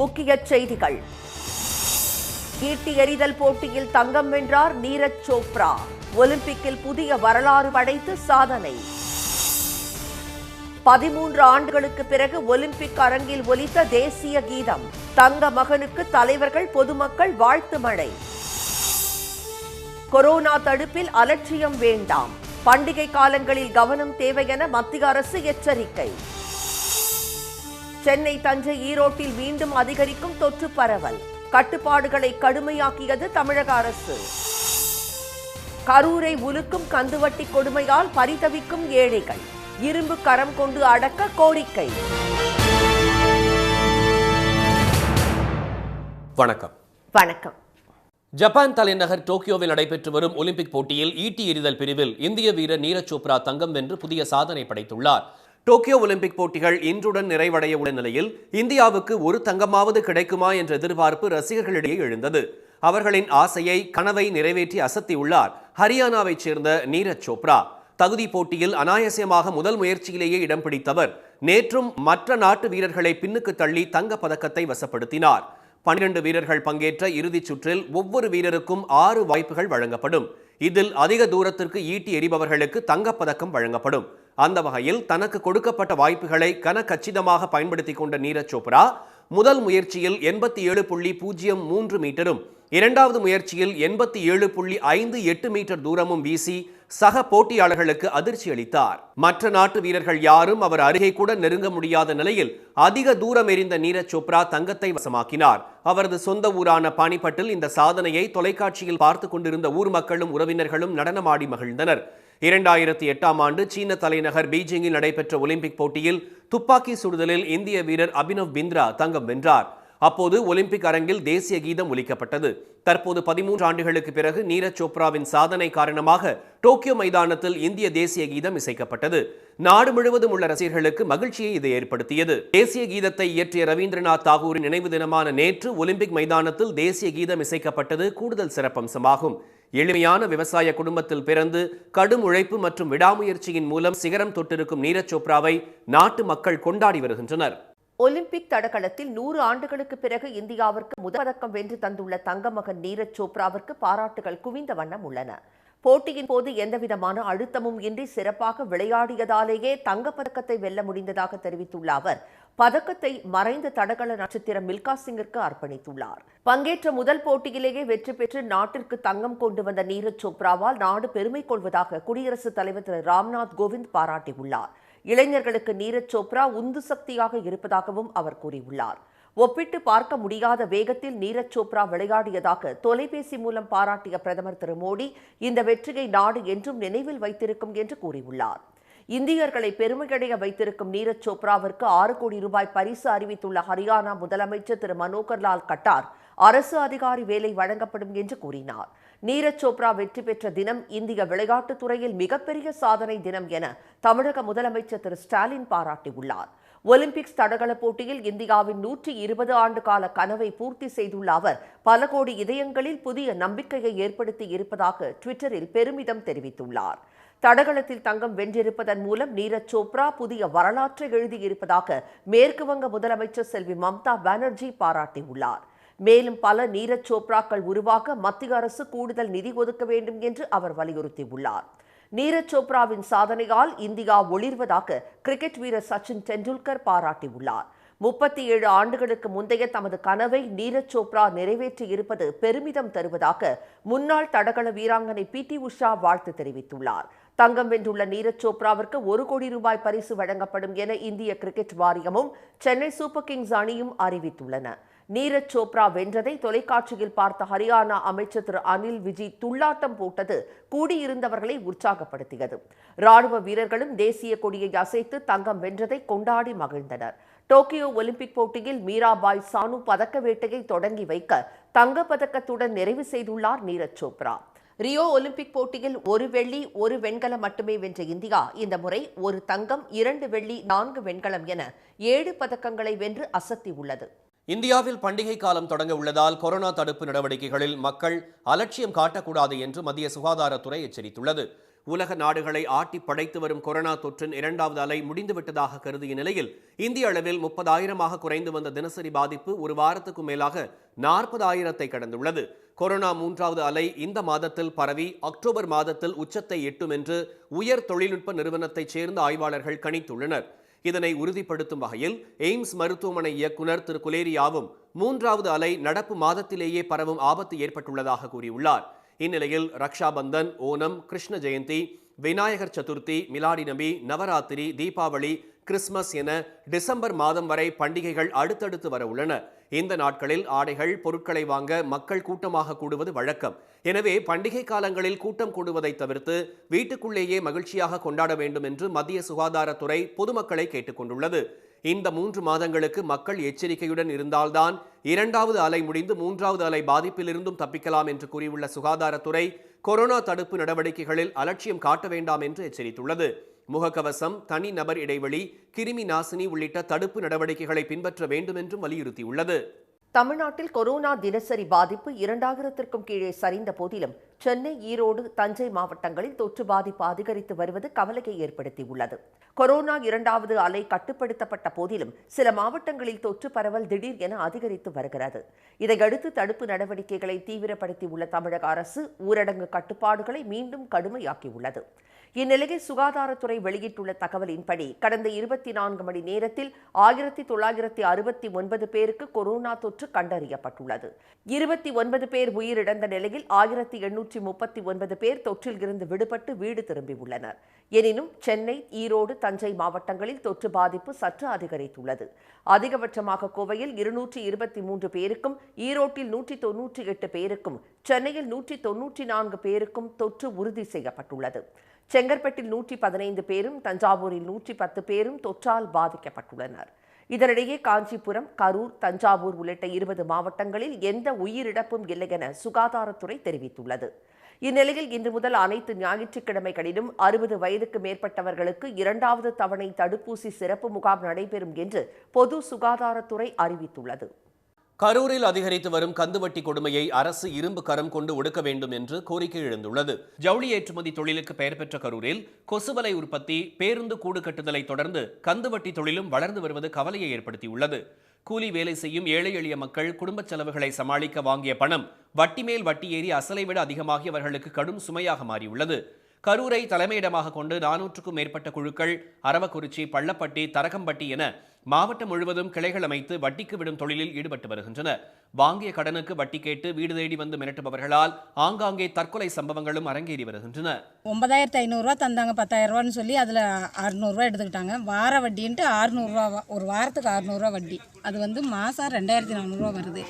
முக்கிய செய்திகள். ஈட்டி எறிதல் போட்டியில் தங்கம் வென்றார் நீரஜ் சோப்ரா. ஒலிம்பிக்கில் புதிய வரலாறு படைத்து சாதனை. 13 ஆண்டுகளுக்கு பிறகு ஒலிம்பிக் அரங்கில் ஒலித்த தேசிய கீதம். தங்க மகனுக்கு தலைவர்கள் பொதுமக்கள் வாழ்த்து மழை. கொரோனா தடுப்பில் அலட்சியம் வேண்டாம். பண்டிகை காலங்களில் கவனம் தேவை என மத்திய அரசு எச்சரிக்கை. சென்னை, தஞ்சை, ஈரோட்டில் மீண்டும் அதிகரிக்கும் தொற்று பரவல். கட்டுப்பாடுகளை கடுமையாக்கியது தமிழக அரசு. கரூரை உலுக்கும் கந்துவட்டி கொடுமையால் பரிதவிக்கும் ஏழைகள். இரும்பு கரம் கொண்டு அடக்க கோரிக்கை. வணக்கம். வணக்கம். ஜப்பான் தலைநகர் டோக்கியோவில் நடைபெற்று வரும் ஒலிம்பிக் போட்டியில் ஈட்டி எறிதல் பிரிவில் இந்திய வீரர் நீரஜ் சோப்ரா தங்கம் வென்று புதிய சாதனை படைத்துள்ளார். டோக்கியோ ஒலிம்பிக் போட்டிகள் இன்றுடன் நிறைவடைய உள்ள நிலையில் இந்தியாவுக்கு ஒரு தங்கமாவது கிடைக்குமா என்ற எதிர்பார்ப்பு ரசிகர்களிடையே எழுந்தது. அவர்களின் ஆசையை, கனவை நிறைவேற்றி அசத்தியுள்ளார் ஹரியானாவைச் சேர்ந்த நீரஜ் சோப்ரா. தகுதி போட்டியில் அனாயாசமாக முதல் முயற்சியிலேயே இடம் பிடித்தவர் நேற்றும் மற்ற நாட்டு வீரர்களை பின்னுக்கு தள்ளி தங்கப் பதக்கத்தை வசப்படுத்தினார். 12 வீரர்கள் பங்கேற்ற இறுதிச் சுற்றில் ஒவ்வொரு வீரருக்கும் 6 வாய்ப்புகள் வழங்கப்படும். இதில் அதிக தூரத்திற்கு ஈட்டி எறிபவர்களுக்கு தங்கப்பதக்கம் வழங்கப்படும். அந்த வகையில் தனக்கு கொடுக்கப்பட்ட வாய்ப்புகளை கச்சிதமாக பயன்படுத்திக் கொண்ட நீரஜ் சோப்ரா முதல் முயற்சியில் 87.03 மீட்டரும், இரண்டாவது முயற்சியில் 87.58 மீட்டர் தூரமும் வீசி சக போட்டியாளர்களுக்கு அதிர்ச்சி அளித்தார். மற்ற நாட்டு வீரர்கள் யாரும் அவர் அருகே கூட நெருங்க முடியாத நிலையில் அதிக தூரம் எறிந்த நீரஜ் சோப்ரா தங்கத்தை வசமாக்கினார். அவரது சொந்த ஊரான பானிபட்டில் இந்த சாதனையை தொலைக்காட்சியில் பார்த்து கொண்டிருந்த ஊர் மக்களும் உறவினர்களும் நடனமாடி மகிழ்ந்தனர். 2008ஆம் ஆண்டு சீன தலைநகர் பீஜிங்கில் நடைபெற்ற ஒலிம்பிக் போட்டியில் துப்பாக்கி சுடுதலில் இந்திய வீரர் அபினவ் பிந்த்ரா தங்கம் வென்றார். அப்போது ஒலிம்பிக் அரங்கில் தேசிய கீதம் ஒலிக்கப்பட்டது. தற்போது 13 ஆண்டுகளுக்கு பிறகு நீரஜ் சோப்ராவின் சாதனை காரணமாக டோக்கியோ மைதானத்தில் இந்திய தேசிய கீதம் இசைக்கப்பட்டது. நாடு முழுவதும் உள்ள ரசிகர்களுக்கு மகிழ்ச்சியை இது ஏற்படுத்தியது. தேசிய கீதத்தை இயற்றிய ரவீந்திரநாத் தாகூரின் நினைவு தினமான நேற்று ஒலிம்பிக் மைதானத்தில் தேசிய கீதம் இசைக்கப்பட்டது கூடுதல் சிறப்பம்சமாகும். எளிமையான விவசாய குடும்பத்தில் பிறந்து கடும் உழைப்பு மற்றும் விடாமுயற்சியின் மூலம் சிகரம் தொட்டிருக்கும் நீரஜ் சோப்ராவை நாட்டு மக்கள் கொண்டாடி வருகின்றனர். ஒலிம்பிக் தடகளத்தில் 100 ஆண்டுகளுக்கு பிறகு இந்தியாவிற்கு முதல் பதக்கம் வென்று தந்துள்ள தங்க மகன் நீரஜ் சோப்ராவிற்கு பாராட்டுகள் குவிந்த வண்ணம் உள்ளன. போட்டியின் போது எந்தவிதமான அழுத்தமும் இன்றி சிறப்பாக விளையாடியதாலேயே தங்கப்பதக்கத்தை வெல்ல முடிந்ததாக தெரிவித்துள்ள அவர் பதக்கத்தை மறைந்த தடகள நட்சத்திரம் மில்கா சிங்கிற்கு அர்ப்பணித்துள்ளார். பங்கேற்ற முதல் போட்டியிலேயே வெற்றி பெற்று நாட்டிற்கு தங்கம் கொண்டு வந்த நீரஜ் சோப்ராவால் நாடு பெருமை கொள்வதாக குடியரசுத் தலைவர் திரு ராம்நாத் கோவிந்த் பாராட்டியுள்ளார். இளைஞர்களுக்கு நீரஜ் சோப்ரா உந்து சக்தியாக இருப்பதாகவும் அவர் கூறியுள்ளார். ஒப்பிட்டு பார்க்க முடியாத வேகத்தில் நீரஜ் சோப்ரா விளையாடியதாக தொலைபேசி மூலம் பாராட்டிய பிரதமர் திரு மோடி இந்த வெற்றியை நாடு என்றும் நினைவில் வைத்திருக்கும் என்று கூறியுள்ளார். இந்தியர்களை பெருமையடைய வைத்திருக்கும் நீரஜ் சோப்ராவிற்கு 6 கோடி ரூபாய் பரிசு அறிவித்துள்ள ஹரியானா முதலமைச்சர் திரு மனோகர் லால் கட்டார் அரசு அதிகாரி வேலை வழங்கப்படும் என்று கூறினார். நீரஜ் சோப்ரா வெற்றி பெற்ற தினம் இந்திய விளையாட்டுத் துறையில் மிகப்பெரிய சாதனை தினம் என தமிழக முதலமைச்சர் திரு ஸ்டாலின் பாராட்டியுள்ளார். ஒலிம்பிக்ஸ் தடகள போட்டியில் இந்தியாவின் 120 ஆண்டு கால கனவை பூர்த்தி செய்துள்ள அவர் பல கோடி இதயங்களில் புதிய நம்பிக்கையை ஏற்படுத்தி இருப்பதாக ட்விட்டரில் பெருமிதம் தெரிவித்துள்ளார். தடகளத்தில் தங்கம் வென்றிருப்பதன் மூலம் நீரஜ் சோப்ரா புதிய வரலாற்றை எழுதியிருப்பதாக மேற்கு வங்க முதலமைச்சர் செல்வி மம்தா பானர்ஜி பாராட்டியுள்ளார். மேலும் பல நீரஜ் சோப்ராக்கள் உருவாக்க மத்திய அரசு கூடுதல் நிதி ஒதுக்க வேண்டும் என்று அவர் வலியுறுத்தியுள்ளார். நீரஜ் சோப்ராவின் சாதனையால் இந்தியா ஒளிர்வதாக கிரிக்கெட் வீரர் சச்சின் டெண்டுல்கர் பாராட்டியுள்ளார். 37 ஆண்டுகளுக்கு முந்தைய தமது கனவை நீரஜ் சோப்ரா நிறைவேற்றி இருப்பது பெருமிதம் தருவதாக முன்னாள் தடகள வீராங்கனை PT உஷா வாழ்த்து தெரிவித்துள்ளார். தங்கம் வென்றுள்ள நீரஜ் சோப்ராவிற்கு 1 கோடி ரூபாய் பரிசு வழங்கப்படும் என இந்திய கிரிக்கெட் வாரியமும் சென்னை சூப்பர் கிங்ஸ் அணியும் அறிவித்துள்ளன. நீரஜ் சோப்ரா வென்றதை தொலைக்காட்சியில் பார்த்த ஹரியானா அமைச்சர் திரு அனில் விஜி துள்ளாட்டம் போட்டது கூடியிருந்தவர்களை உற்சாகப்படுத்தியது. ராணுவ வீரர்களும் தேசிய கொடியை அசைத்து தங்கம் வென்றதை கொண்டாடி மகிழ்ந்தனர். டோக்கியோ ஒலிம்பிக் போட்டியில் மீராபாய் சானு பதக்க வேட்டையை தொடங்கி வைக்க தங்கப் பதக்கத்துடன் நிறைவு செய்துள்ளார் நீரஜ் சோப்ரா. ரியோ ஒலிம்பிக் போட்டியில் 1 வெள்ளி 1 வெண்கலம் மட்டுமே வென்ற இந்தியா இந்த முறை 1 தங்கம் 2 வெள்ளி 4 வெண்கலம் என 7 பதக்கங்களை வென்று அசத்தியுள்ளது. இந்தியாவில் பண்டிகை காலம் தொடங்க உள்ளதால் கொரோனா தடுப்பு நடவடிக்கைகளில் மக்கள் அலட்சியம் காட்டக்கூடாது என்று மத்திய சுகாதாரத்துறை எச்சரித்துள்ளது. உலக நாடுகளை ஆட்டி படைத்து வரும் கொரோனா தொற்றின் 2வது அலை முடிந்துவிட்டதாக கருதிய நிலையில் இந்திய அளவில் 30,000 குறைந்து வந்த தினசரி பாதிப்பு ஒரு வாரத்துக்கும் மேலாக 40,000 கடந்துள்ளது. கொரோனா 3வது அலை இந்த மாதத்தில் பரவி அக்டோபர் மாதத்தில் உச்சத்தை எட்டும் என்று உயர் தொழில்நுட்ப நிறுவனத்தைச் சேர்ந்த ஆய்வாளர்கள் கணித்துள்ளனர். இதனை உறுதிப்படுத்தும் வகையில் எய்ம்ஸ் மருத்துவமனை இயக்குநர் திரு குலேரியாவும் 3வது அலை நடப்பு மாதத்திலேயே பரவும் ஆபத்து ஏற்பட்டுள்ளதாக கூறியுள்ளார். இந்நிலையில் ரக்ஷாபந்தன், ஓணம், கிருஷ்ண ஜெயந்தி, விநாயகர் சதுர்த்தி, மிலாடி நபி, நவராத்திரி, தீபாவளி, கிறிஸ்துமஸ் என டிசம்பர் மாதம் வரை பண்டிகைகள் அடுத்தடுத்து வர உள்ளன. இந்த நாட்களில் ஆடைகள், பொருட்களை வாங்க மக்கள் கூட்டமாக கூடுவது வழக்கம். எனவே பண்டிகை காலங்களில் கூட்டம் கூடுவதை தவிர்த்து வீட்டுக்குள்ளேயே மகிழ்ச்சியாக கொண்டாட வேண்டும் என்று மத்திய சுகாதாரத்துறை பொதுமக்களை கேட்டுக்கொண்டுள்ளது. இந்த 3 மாதங்களுக்கு மக்கள் எச்சரிக்கையுடன் இருந்தால்தான் 2வது அலை முடிந்து 3வது அலை பாதிப்பிலிருந்தும் தப்பிக்கலாம் என்று கூறியுள்ள சுகாதாரத்துறை கொரோனா தடுப்பு நடவடிக்கைகளில் அலட்சியம் காட்ட வேண்டாம் என்று எச்சரித்துள்ளது. முகக்கவசம், தனி நபர் இடைவெளி, கிருமி நாசினி உள்ளிட்ட தடுப்பு நடவடிக்கைகளை பின்பற்ற வேண்டும் என்றும் வலியுறுத்தியுள்ளது. தமிழ்நாட்டில் கொரோனா தினசரி பாதிப்பு 2000க்கும் கீழே சரிந்த போதிலும் சென்னை, ஈரோடு, தஞ்சை மாவட்டங்களில் தொற்று பாதிப்பு அதிகரித்து வருவது கவலையை ஏற்படுத்தியுள்ளது. கொரோனா 2வது அலை கட்டுப்படுத்தப்பட்ட போதிலும் சில மாவட்டங்களில் தொற்று பரவல் திடீர் என அதிகரித்து வருகிறது. இதையடுத்து தடுப்பு நடவடிக்கைகளை தீவிரப்படுத்தியுள்ள தமிழக அரசு ஊரடங்கு கட்டுப்பாடுகளை மீண்டும் கடுமையாக்கியுள்ளது. இந்நிலையில் சுகாதாரத்துறை வெளியிட்டுள்ள தகவலின்படி கடந்த 24 மணி நேரத்தில் 1969 பேருக்கு கொரோனா தொற்று கண்டறியப்பட்டுள்ளது. 29 பேர் உயிரிழந்த நிலையில் 1839 பேர் தொற்றில் இருந்து விடுபட்டு வீடு திரும்பியுள்ளனர். எனினும் சென்னை, ஈரோடு, தஞ்சை மாவட்டங்களில் தொற்று பாதிப்பு சற்று அதிகரித்துள்ளது. அதிகபட்சமாக கோவையில் 223 பேருக்கும், ஈரோட்டில் 198 பேருக்கும், சென்னையில் 194 பேருக்கும் தொற்று உறுதி செய்யப்பட்டுள்ளது. செங்கற்பட்டில் 115 பேரும், தஞ்சாவூரில் 110 பேரும் தொற்றால் பாதிக்கப்பட்டுள்ளனர். இதனிடையே காஞ்சிபுரம், கரூர், தஞ்சாவூர் உள்ளிட்ட 20 மாவட்டங்களில் எந்த உயிரிழப்பும் இல்லை என சுகாதாரத்துறை தெரிவித்துள்ளது. இந்நிலையில் இன்று முதல் அனைத்து ஞாயிற்றுக்கிழமைகளிலும் 60 வயதுக்கு மேற்பட்டவர்களுக்கு 2வது தவணை தடுப்பூசி சிறப்பு முகாம் நடைபெறும் என்று பொது சுகாதாரத்துறை அறிவித்துள்ளது. கரூரில் அதிகரித்து வரும் கந்துவட்டி கொடுமையை அரசு இரும்பு கரம் கொண்டு ஒடுக்க வேண்டும் என்று கோரிக்கை எழுந்துள்ளது. ஜவுளி ஏற்றுமதி தொழிலுக்கு பெயர் பெற்ற கரூரில் கொசுவலை உற்பத்தி, பேருந்து கூடு கட்டுதலை தொடர்ந்து கந்துவட்டி தொழிலும் வளர்ந்து வருவது கவலையை ஏற்படுத்தியுள்ளது. கூலி வேலை செய்யும் ஏழை எளிய மக்கள் குடும்ப செலவுகளை சமாளிக்க வாங்கிய பணம் வட்டி மேல் வட்டி ஏறி அசலை விட அதிகமாகி அவர்களுக்கு கடும் சுமையாக மாறியுள்ளது. கரூரை தலைமையிடமாக கொண்டு 400க்கும் மேற்பட்ட குழுக்கள் அரவக்குறிச்சி, பள்ளப்பட்டி, தரகம்பட்டி என மாவட்டம் முழுவதும் கிளைகள் அமைத்து வட்டிக்கு விடும் தொழிலில் ஈடுபட்டு வருகின்றன. வாங்கிய கடனுக்கு வட்டி கேட்டு வீடு தேடி வந்து மிரட்டுபவர்களால் ஆங்காங்கே தற்கொலை சம்பவங்களும் அரங்கேறி வருகின்றன. 9,500 ரூபா தந்தாங்க, 10,000 ரூபான்னு சொல்லி அதில் 600 ரூபா எடுத்துக்கிட்டாங்க. வார வட்டின்ட்டு 600 ரூபா, ஒரு வாரத்துக்கு 600 ரூபா வட்டி. அது மாதம் 2,400 ரூபா வருது.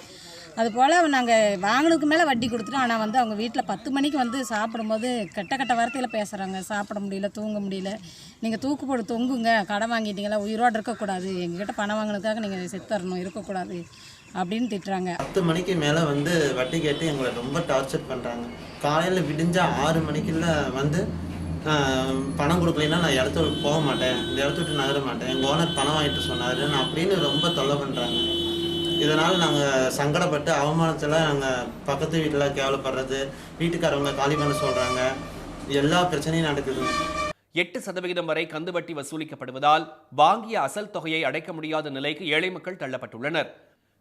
அதுபோல் நாங்கள் வாங்கினதுக்கு மேலே வட்டி கொடுத்துட்டோம். ஆனால் அவங்க வீட்டில் 10 மணிக்கு சாப்பிடும்போது கெட்ட வார்த்தையில் பேசுகிறாங்க. சாப்பிட முடியல, தூங்க முடியல. நீங்கள் தூக்கு போட்டு தொங்குங்க, கடன் வாங்கிட்டீங்களா, உயிரோடு இருக்கக்கூடாது, எங்ககிட்ட பணம் வாங்கினதுக்காக நீங்கள் செத்தரணும், இருக்கக்கூடாது அப்படின்னு திட்டுறாங்க. 10 மணிக்கு மேலே வட்டி கேட்டு எங்களை ரொம்ப டார்ச்சர் பண்ணுறாங்க. காலையில் விடிஞ்சா 6 மணிக்குள்ள பணம் கொடுக்கலைன்னா நான் இடத்த விட்டு போக மாட்டேன், இந்த இடத்த விட்டு நகர மாட்டேன், எங்கள் ஓனர் பணம் வாங்கிட்டு சொன்னார் அப்படின்னு ரொம்ப தொல்லை பண்ணுறாங்க. இதனால் நாங்கள் சங்கடப்பட்டு அவமானத்தில் நாங்கள் பக்கத்து வீட்டில் கேவலப்படுறது, வீட்டுக்காரவங்க காலி பண்ண சொல்கிறாங்க, எல்லா பிரச்சனையும் நடக்குது. 8% வரை கந்துவட்டி வசூலிக்கப்படுவதால் வாங்கிய அசல் தொகையை அடைக்க முடியாத நிலைக்கு ஏழை மக்கள் தள்ளப்பட்டுள்ளனர்.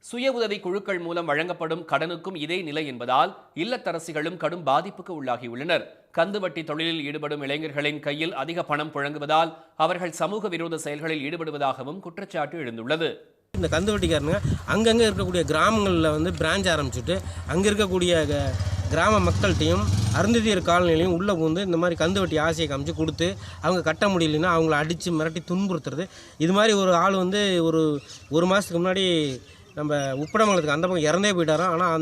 சுய உதவி குழுக்கள் மூலம் வழங்கப்படும் கடனுக்கும் இதே நிலை என்பதால் இல்லத்தரசிகளும் கடும் பாதிப்புக்கு உள்ளாகியுள்ளனர். கந்துவட்டி தொழிலில் ஈடுபடும் இளைஞர்களின் கையில் அதிக பணம் புழங்குவதால் அவர்கள் சமூக விரோத செயல்களில் ஈடுபடுவதாகவும் குற்றச்சாட்டு எழுந்துள்ளது. இந்த கந்துவட்டிக்காரங்க அங்கங்கே இருக்கக்கூடிய கிராமங்களில் பிரான்ச் ஆரம்பிச்சுட்டு அங்கே இருக்கக்கூடிய கிராம மக்கள்கிட்டையும் அருந்ததியர் காலநிலையும் உள்ளே பூந்து இந்த மாதிரி கந்துவட்டி ஆசையை காமிச்சு கொடுத்து அவங்க கட்ட முடியலைன்னா அவங்கள அடித்து மிரட்டி துன்புறுத்துறது. இது மாதிரி ஒரு ஆள் ஒரு மாதத்துக்கு முன்னாடி நம்ம உப்படமங்கலத்துக்கு அந்த பக்கம் இறந்தே போயிட்டாராம். ஆனால்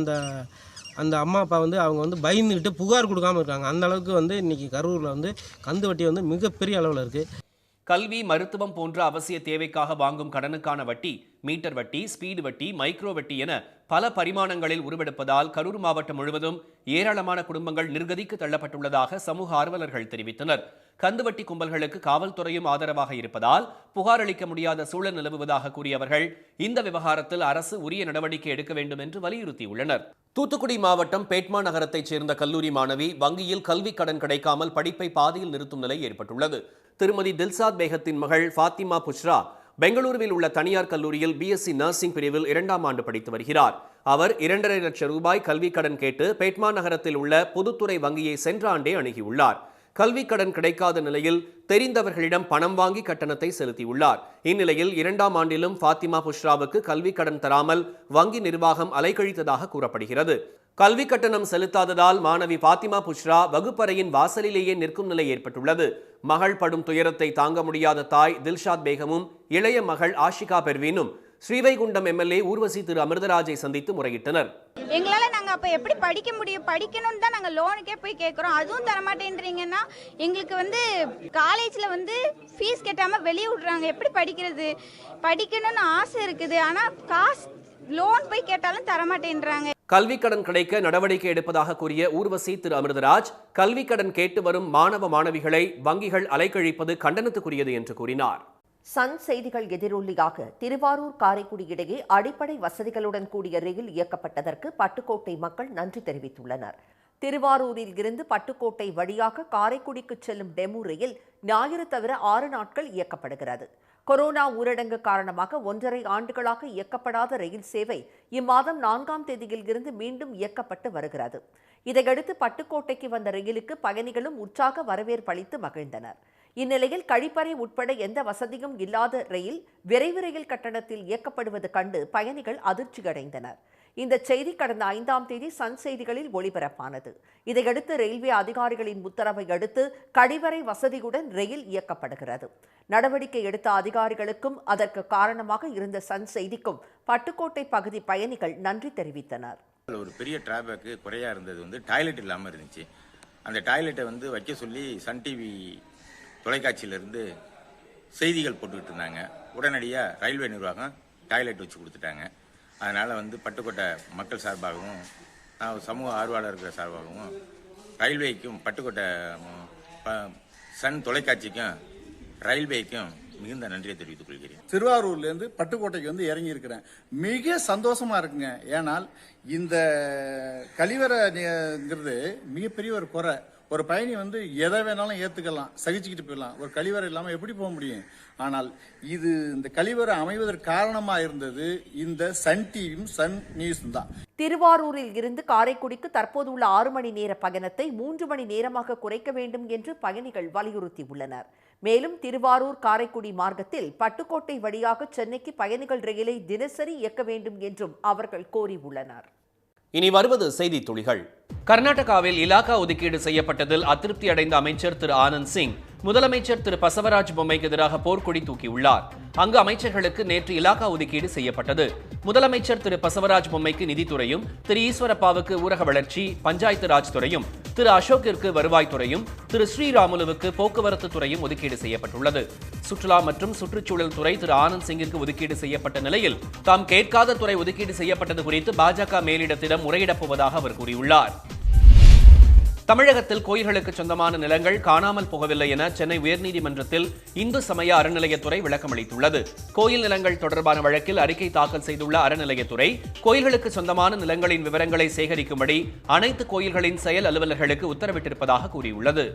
அந்த அம்மா அப்பா அவங்க பயந்துக்கிட்டு புகார் கொடுக்காமல் இருக்காங்க. அந்த அளவுக்கு இன்றைக்கி கரூரில் கந்துவட்டி மிகப்பெரிய அளவில் இருக்குது. கல்வி, மருத்துவம் போன்ற அவசிய தேவைக்காக வாங்கும் கடனுக்கான வட்டி மீட்டர் வட்டி, ஸ்பீடு வட்டி, மைக்ரோ வட்டி என பல பரிமாணங்களில் உருவெடுப்பதால் கரூர் மாவட்டம் முழுவதும் ஏராளமான குடும்பங்கள் நிர்கதிக்கு தள்ளப்பட்டுள்ளதாக சமூக ஆர்வலர்கள் தெரிவித்தனர். கந்துவட்டி கும்பல்களுக்கு காவல்துறையும் ஆதரவாக இருப்பதால் புகார் அளிக்க முடியாத சூழல் நிலவுவதாக கூறிய அவர்கள் இந்த விவகாரத்தில் அரசு உரிய நடவடிக்கை எடுக்க வேண்டும் என்று வலியுறுத்தியுள்ளனர். தூத்துக்குடி மாவட்டம் பேட்மா நகரத்தைச் சேர்ந்த கல்லூரி மாணவி வங்கியில் கல்வி கடன் கிடைக்காமல் படிப்பை பாதியில் நிறுத்தும் நிலை ஏற்பட்டுள்ளது. திருமதி தில்சாத் பேகத்தின் மகள் ஃபாத்திமா புஷ்ரா பெங்களூருவில் உள்ள தனியார் கல்லூரியில் பிஎஸ்சி நர்சிங் பிரிவில் 2ஆம் ஆண்டு படித்து வருகிறார். அவர் 2.5 லட்சம் ரூபாய் கல்வி கடன் கேட்டு பேட்மா நகரத்தில் உள்ள பொதுத்துறை வங்கியை சென்ற ஆண்டே அணுகியுள்ளார். கல்வி கடன் கிடைக்காத நிலையில் தெரிந்தவர்களிடம் பணம் வாங்கி கட்டணத்தை செலுத்தியுள்ளார். இந்நிலையில் 2ஆம் ஆண்டிலும் ஃபாத்திமா புஷ்ராவுக்கு கல்வி கடன் தராமல் வங்கி நிர்வாகம் அலைக்கழித்ததாக கூறப்படுகிறது. கல்வி கட்டணம் செலுத்தாததால் மாணவி ஃபாத்திமா புஷ்ரா வகுப்பறையின் வாசலிலேயே நிற்கும் நிலை ஏற்பட்டுள்ளது. மகள் படும் துயரத்தை தாங்க முடியாத தாய் தில்ஷாத் பேகமும் இளைய மகள் ஆஷிகா பெர்வீனும் ஸ்ரீவைகுண்டம் எம்எல்ஏ ஊர்வசி திரு அமிர்தராஜை சந்தித்து முறையிட்டனர். எங்களால நாங்க அப்ப எப்படி படிக்க முடியும்? படிக்கணும்னு தான் நாங்க லோனுக்கே போய் கேட்கிறோம், அதுவும் தரமாட்டேன்றீங்கன்னா எங்களுக்கு காலேஜ்ல ஃபீஸ் கட்டாம வெளியே விடுறாங்க. எப்படி படிக்கிறது? படிக்கணும்னு ஆசை இருக்குது, ஆனா காசு லோன் போய் கேட்டாலும் தரமாட்டேன்றாங்க. கல்வி கடன் கிடைக்க நடவடிக்கை எடுப்பதாக கூறிய ஊர்வசி திரு அமிர்தராஜ் கல்வி கடன் கேட்டு வரும் மாணவ மாணவிகளை வங்கிகள் அலைக்கழிப்பது கண்டனத்துக்குரியது என்று கூறினார். சன் செய்திகள் எதிரொலியாக திருவாரூர் காரைக்குடி இடையே அடிப்படை வசதிகளுடன் கூடிய ரயில் இயக்கப்பட்டதற்கு பட்டுக்கோட்டை மக்கள் நன்றி தெரிவித்துள்ளனர். திருவாரூரில் இருந்து பட்டுக்கோட்டை வழியாக காரைக்குடிக்கு செல்லும் டெமு ரயில் ஞாயிறு தவிர 6 நாட்கள் இயக்கப்படுகிறது. கொரோனா ஊரடங்கு காரணமாக 1.5 ஆண்டுகளாக இயக்கப்படாத ரயில் சேவை இம்மாதம் 4ஆம் தேதியில் இருந்து மீண்டும் இயக்கப்பட்டு வருகிறது. இதையடுத்து பட்டுக்கோட்டைக்கு வந்த ரயிலுக்கு பயணிகளும் உற்சாக வரவேற்பளித்து மகிழ்ந்தனர். இந்நிலையில் கழிப்பறை உட்பட எந்த வசதியும் இல்லாத ரயில் விரைவு ரயில் கட்டணத்தில் இயக்கப்படுவது கண்டு பயணிகள் அதிர்ச்சியடைந்தனர். இந்த செய்தி கடந்த 5ஆம் தேதி சன் செய்திகளில் ஒளிபரப்பானது. இதையடுத்து ரயில்வே அதிகாரிகளின் உத்தரவை அடுத்து கழிவறை வசதியுடன் ரயில் இயக்கப்படுகிறது. நடவடிக்கை எடுத்த அதிகாரிகளுக்கும் அதற்கு காரணமாக இருந்த சன் செய்திக்கும் பட்டுக்கோட்டை பகுதி பயணிகள் நன்றி தெரிவித்தனர். ஒரு பெரிய டிராபேக்கு குறையா இருந்தது டாய்லெட் இல்லாமல் இருந்துச்சு. அந்த டாய்லெட்டை வைக்க சொல்லி சன் டிவி தொலைக்காட்சியிலிருந்து செய்திகள் போட்டுக்கிட்டு இருந்தாங்க. உடனடியாக ரயில்வே நிர்வாகம் டாய்லெட் வச்சு கொடுத்துட்டாங்க. அதனால் பட்டுக்கோட்டை மக்கள் சார்பாகவும் சமூக ஆர்வலர்கள் சார்பாகவும் ரயில்வேக்கும் பட்டுக்கோட்டை சன் தொலைக்காட்சிக்கும் ரயில்வேக்கும் மிகுந்த நன்றியை தெரிவித்துக் கொள்கிறேன். திருவாரூர்லேருந்து பட்டுக்கோட்டைக்கு இறங்கி இருக்கிறேன். மிக சந்தோஷமா இருக்குங்க. ஏனால் இந்த கழிவறைங்கிறது மிகப்பெரிய ஒரு குறை. ஒரு பயணி எதை வேணாலும் ஏற்றுக்கலாம், சகிச்சுக்கிட்டு போயிடலாம். ஒரு கழிவறை இல்லாமல் எப்படி போக முடியும்? ஆனால் இந்த கழிவறை அமைவதற்கு காரணமாக இருந்தது இந்த சன் டிவியும் சன் நியூஸும் தான். திருவாரூரில் இருந்து காரைக்குடிக்கு தற்போதுள்ள 6 மணி நேர பயணத்தை 3 மணி நேரமாக குறைக்க வேண்டும் என்று பயணிகள் வலியுறுத்தியுள்ளனர். மேலும் திருவாரூர் காரைக்குடி மார்க்கத்தில் பட்டுக்கோட்டை வழியாக சென்னைக்கு பயணிகள் ரயிலை தினசரி இயக்க வேண்டும் என்றும் அவர்கள் கோரியுள்ளனர். இனி வருவது செய்தி துளிகள். கர்நாடகாவில் இலாகா ஒதுக்கீடு செய்யப்பட்டதில் அதிருப்தி அடைந்த அமைச்சர் திரு ஆனந்த் சிங் முதலமைச்சர் திரு பசவராஜ் பொம்மைக்கு எதிராக போர்க்கொடி தூக்கியுள்ளார். அங்கு அமைச்சர்களுக்கு நேற்று இலாகா ஒதுக்கீடு செய்யப்பட்டது. முதலமைச்சர் திரு பசவராஜ் பொம்மைக்கு நிதித்துறையும், திரு ஈஸ்வரப்பாவுக்கு ஊரக வளர்ச்சி பஞ்சாயத்து ராஜ் துறையும், திரு அசோக்கிற்கு வருவாய்த்துறையும், திரு ஸ்ரீராமுலுவுக்கு போக்குவரத்து துறையும் ஒதுக்கீடு செய்யப்பட்டுள்ளது. சுற்றுலா மற்றும் சுற்றுச்சூழல் துறை திரு ஆனந்த் சிங்கிற்கு ஒதுக்கீடு செய்யப்பட்ட நிலையில் தாம் கேட்காத துறை ஒதுக்கீடு செய்யப்பட்டது குறித்து பாஜக மேலிடத்திடம் முறையிடப் போவதாக அவர் கூறியுள்ளார். தமிழகத்தில் கோயில்களுக்கு சொந்தமான நிலங்கள் காணாமல் போகவில்லை என சென்னை உயர்நீதிமன்றத்தில் இந்து சமய அறநிலையத்துறை விளக்கமளித்துள்ளது. கோயில் நிலங்கள் தொடர்பான வழக்கில் அறிக்கை தாக்கல் செய்துள்ள அறநிலையத்துறை கோயில்களுக்கு சொந்தமான நிலங்களின் விவரங்களை சேகரிக்கும்படி அனைத்து கோயில்களின் செயல் அலுவலர்களுக்கு உத்தரவிட்டிருப்பதாக கூறியுள்ளது.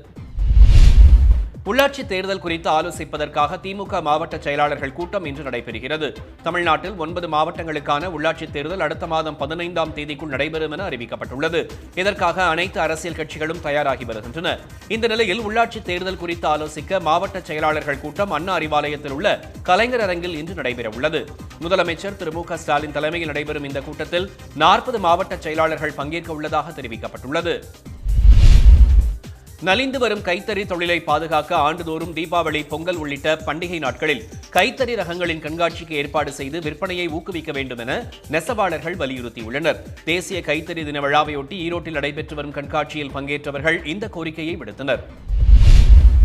உள்ளாட்சி தேர்தல் குறித்து ஆலோசிப்பதற்காக திமுக மாவட்ட செயலாளர்கள் கூட்டம் இன்று நடைபெறுகிறது. தமிழ்நாட்டில் 9 மாவட்டங்களுக்கான உள்ளாட்சி தேர்தல் அடுத்த மாதம் 15ஆம் தேதிக்குள் நடைபெறும் என அறிவிக்கப்பட்டுள்ளது. இதற்காக அனைத்து அரசியல் கட்சிகளும் தயாராகி வருகின்றன. இந்த நிலையில் உள்ளாட்சி தேர்தல் குறித்து ஆலோசிக்க மாவட்ட செயலாளர்கள் கூட்டம் அண்ணா அறிவாலயத்தில் உள்ள கலைஞர் அரங்கில் இன்று நடைபெறவுள்ளது. முதலமைச்சர் திரு மு க ஸ்டாலின் தலைமையில் நடைபெறும் இந்த கூட்டத்தில் 40 மாவட்ட செயலாளர்கள் பங்கேற்க உள்ளதாக தெரிவிக்கப்பட்டுள்ளது. நலிந்து வரும் கைத்தறி தொழிலை பாதுகாக்க ஆண்டுதோறும் தீபாவளி, பொங்கல் உள்ளிட்ட பண்டிகை நாட்களில் கைத்தறி ரகங்களின் கண்காட்சிக்கு ஏற்பாடு செய்து விற்பனையை ஊக்குவிக்க வேண்டும் என நெசவாளர்கள் வலியுறுத்தியுள்ளனர். தேசிய கைத்தறி தின விழாவையொட்டி ஈரோட்டில் நடைபெற்று வரும் கண்காட்சியில் பங்கேற்றவர்கள் இந்த கோரிக்கையை விடுத்தனர்.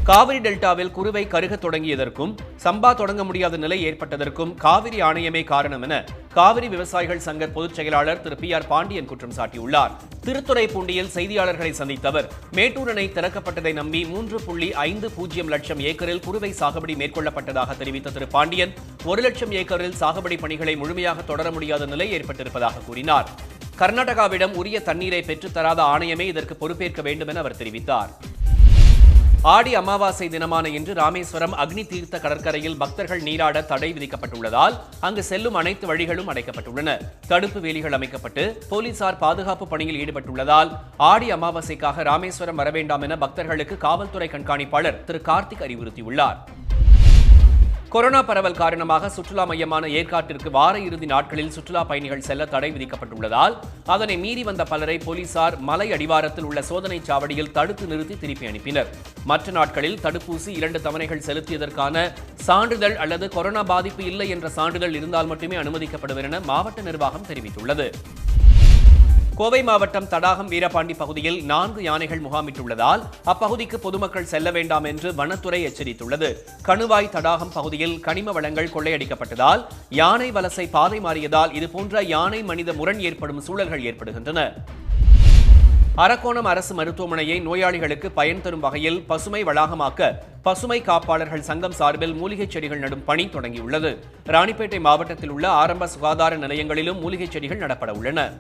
காவிரி டெல்டாவில் குறுவை கருகத் தொடங்கியதற்கும் சம்பா தொடங்க முடியாத நிலை ஏற்பட்டதற்கும் காவிரி ஆணையமே காரணம் என காவிரி விவசாயிகள் சங்க பொதுச் செயலாளர் திரு பி ஆர் பாண்டியன் குற்றம் சாட்டியுள்ளார். திருத்துறைப்பூண்டியில் செய்தியாளர்களை சந்தித்த அவர், மேட்டூர் அணை திறக்கப்பட்டதை நம்பி 3.50 லட்சம் ஏக்கரில் குறுவை சாகுபடி மேற்கொள்ளப்பட்டதாக தெரிவித்த திரு பாண்டியன், 1 லட்சம் ஏக்கரில் சாகுபடி பணிகளை முழுமையாக தொடர முடியாத நிலை ஏற்பட்டிருப்பதாக கூறினார். கர்நாடகாவிடம் உரிய தண்ணீரை பெற்றுத் தராத ஆணையமே இதற்கு பொறுப்பேற்க வேண்டும் என அவர் தெரிவித்தார். ஆடி அமாவாசை தினமான இன்று ராமேஸ்வரம் அக்னி தீர்த்த கடற்கரையில் பக்தர்கள் நீராட தடை விதிக்கப்பட்டுள்ளதால் அங்கு செல்லும் அனைத்து வழிகளும் அடைக்கப்பட்டுள்ளன. தடுப்பு வேலிகள் அமைக்கப்பட்டு போலீசார் பாதுகாப்பு பணியில் ஈடுபட்டுள்ளதால் ஆடி அமாவாசைக்காக ராமேஸ்வரம் வரவேண்டாம் என பக்தர்களுக்கு காவல்துறை கண்காணிப்பாளர் திரு கார்த்திக் அறிவுறுத்தியுள்ளார். கொரோனா பரவல் காரணமாக சுற்றுலா மையமான ஏற்காட்டிற்கு வார இறுதி நாட்களில் சுற்றுலா பயணிகள் செல்ல தடை விதிக்கப்பட்டுள்ளதால் அதனை மீறி வந்த பலரை போலீசார் மலை அடிவாரத்தில் உள்ள சோதனை சாவடியில் தடுத்து நிறுத்தி திருப்பி அனுப்பினர். மற்ற நாட்களில் தடுப்பூசி 2 தவணைகள் செலுத்தியதற்கான சான்றிதழ் அல்லது கொரோனா பாதிப்பு இல்லை என்ற சான்றிதழ் இருந்தால் மட்டுமே அனுமதிக்கப்படுவர் என மாவட்ட நிர்வாகம் தெரிவித்துள்ளது. கோவை மாவட்டம் தடாகம் வீரபாண்டி பகுதியில் 4 யானைகள் முகாமிட்டுள்ளதால் அப்பகுதிக்கு பொதுமக்கள் செல்ல வேண்டாம் என்று வனத்துறை எச்சரித்துள்ளது. கணுவாய் தடாகம் பகுதியில் கனிம வளங்கள் கொள்ளையடிக்கப்பட்டதால் யானை வலசை பாதை மாறியதால் இதுபோன்ற யானை மனித முரண் ஏற்படும் சூழல்கள் ஏற்படுகின்றன. அரக்கோணம் அரசு மருத்துவமனையை நோயாளிகளுக்கு பயன் தரும் வகையில் பசுமை வளாகமாக்க பசுமை காப்பாளர்கள் சங்கம் சார்பில் மூலிகைச் செடிகள் நடும் பணி தொடங்கியுள்ளது. ராணிப்பேட்டை மாவட்டத்தில் உள்ள ஆரம்ப சுகாதார நிலையங்களிலும் மூலிகைச் செடிகள் நடப்பட உள்ளன.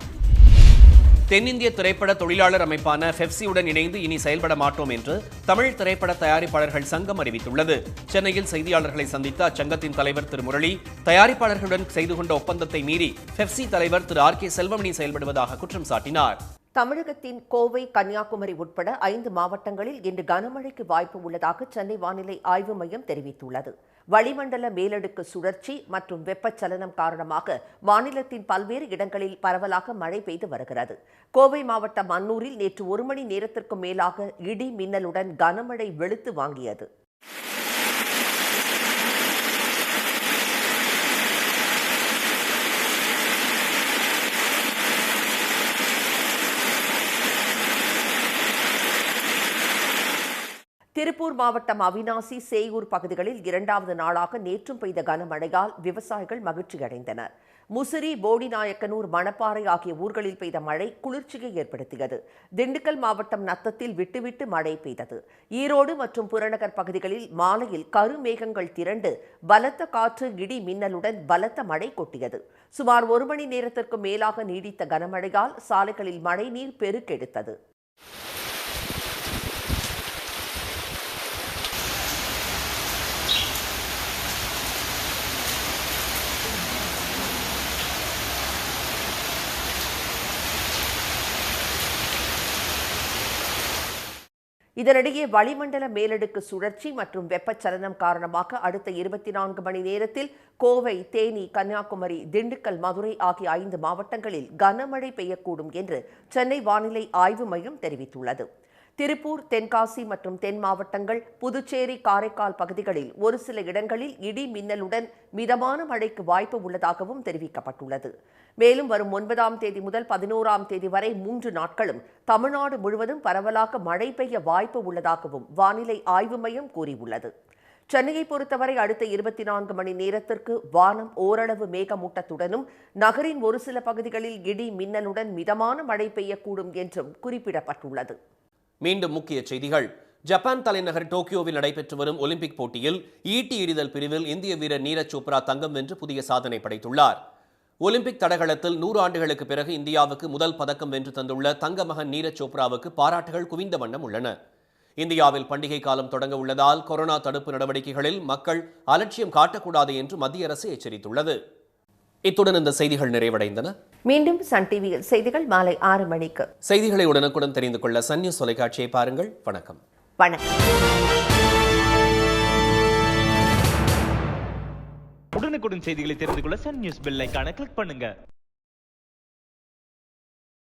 தென்னிந்திய திரைப்பட தொழிலாளர் அமைப்பான பெப்சியுடன் இணைந்து இனி செயல்பட மாட்டோம் என்று தமிழ் திரைப்பட தயாரிப்பாளர்கள் சங்கம் அறிவித்துள்ளது. சென்னையில் செய்தியாளர்களை சந்தித்த அச்சங்கத்தின் தலைவர் திரு முரளி, தயாரிப்பாளர்களுடன் செய்து கொண்ட ஒப்பந்தத்தை மீறி பெப்சி தலைவர் திரு ஆர் கே செல்வமணி செயல்படுவதாக குற்றம் சாட்டினார். தமிழகத்தின் கோவை, கன்னியாகுமரி உட்பட 5 மாவட்டங்களில் இன்று கனமழைக்கு வாய்ப்பு உள்ளதாக சென்னை வானிலை ஆய்வு மையம் தெரிவித்துள்ளது. வளிமண்டல மேலடுக்கு சுழற்சி மற்றும் வெப்பச்சலனம் காரணமாக மாநிலத்தின் பல்வேறு இடங்களில் பரவலாக மழை பெய்து வருகிறது. கோவை மாவட்டம் அன்னூரில் நேற்று 1 மணி நேரத்திற்கும் மேலாக இடி மின்னலுடன் கனமழை வெளுத்து வாங்கியது. திருப்பூர் மாவட்டம் அவிநாசி, சேயூர் பகுதிகளில் 2வது நாளாக நேற்றும் பெய்த கனமழையால் விவசாயிகள் மகிழ்ச்சியடைந்தனர். முசிறி, போடிநாயக்கனூர், மணப்பாறை ஆகிய ஊர்களில் பெய்த மழை குளிர்ச்சியை ஏற்படுத்தியது. திண்டுக்கல் மாவட்டம் நத்தத்தில் விட்டுவிட்டு மழை பெய்தது. ஈரோடு மற்றும் புறநகர் பகுதிகளில் மாலையில் கருமேகங்கள் திரண்டு பலத்த காற்று, இடி மின்னலுடன் பலத்த மழை கொட்டியது. சுமார் 1 மணி நேரத்திற்கு மேலாக நீடித்த கனமழையால் சாலைகளில் மழைநீர் பெருக்கெடுத்தது. இதனிடையே வளிமண்டல மேலடுக்கு சுழற்சி மற்றும் வெப்பச்சலனம் காரணமாக அடுத்த 24 மணி நேரத்தில் கோவை, தேனி, கன்னியாகுமரி, திண்டுக்கல், மதுரை ஆகிய 5 மாவட்டங்களில் கனமழை பெய்யக்கூடும் என்று சென்னை வானிலை ஆய்வு மையம் தெரிவித்துள்ளது. திருப்பூர், தென்காசி மற்றும் தென் மாவட்டங்கள், புதுச்சேரி, காரைக்கால் பகுதிகளில் ஒரு சில இடங்களில் இடி மின்னலுடன் மிதமான மழைக்கு வாய்ப்பு உள்ளதாகவும் தெரிவிக்கப்பட்டுள்ளது. மேலும் வரும் 9ஆம் தேதி முதல் 11ஆம் தேதி வரை 3 நாட்களும் தமிழ்நாடு முழுவதும் பரவலாக மழை பெய்ய வாய்ப்பு உள்ளதாகவும் வானிலை ஆய்வு மையம் கூறியுள்ளது. சென்னையை பொறுத்தவரை அடுத்த 24 மணி நேரத்திற்கு வானம் ஓரளவு மேகமூட்டத்துடனும் நகரின் ஒரு சில பகுதிகளில் இடி மின்னலுடன் மிதமான மழை பெய்யக்கூடும் என்றும் குறிப்பிடப்பட்டுள்ளது. மீண்டும் முக்கிய செய்திகள். ஜப்பான் தலைநகர் டோக்கியோவில் நடைபெற்று வரும் ஒலிம்பிக் போட்டியில் ஈட்டி எறிதல் பிரிவில் இந்திய வீரர் நீரஜ் சோப்ரா தங்கம் வென்று புதிய சாதனை படைத்துள்ளார். ஒலிம்பிக் தடகளத்தில் 100 ஆண்டுகளுக்கு பிறகு இந்தியாவுக்கு முதல் பதக்கம் வென்று தந்துள்ள தங்க மகன் நீரஜ் சோப்ராவுக்கு பாராட்டுகள் குவிந்த வண்ணம் உள்ளன. இந்தியாவில் பண்டிகை காலம் தொடங்க உள்ளதால் கொரோனா தடுப்பு நடவடிக்கைகளில் மக்கள் அலட்சியம் காட்டக்கூடாது என்று மத்திய அரசு எச்சரித்துள்ளது. இத்துடன் இந்த செய்திகள் நிறைவடைந்தன. மீண்டும் சன் டிவியில் செய்திகள் மாலை 6 மணிக்கு. செய்திகளை உடனுக்குடன் தெரிந்து கொள்ள சன் நியூஸ் தொலைக்காட்சியை பாருங்கள். வணக்கம். உடனுக்குடன் செய்திகளை தெரிந்து கொள்ள சன் நியூஸ் பெல் ஐகானை கிளிக் பண்ணுங்க.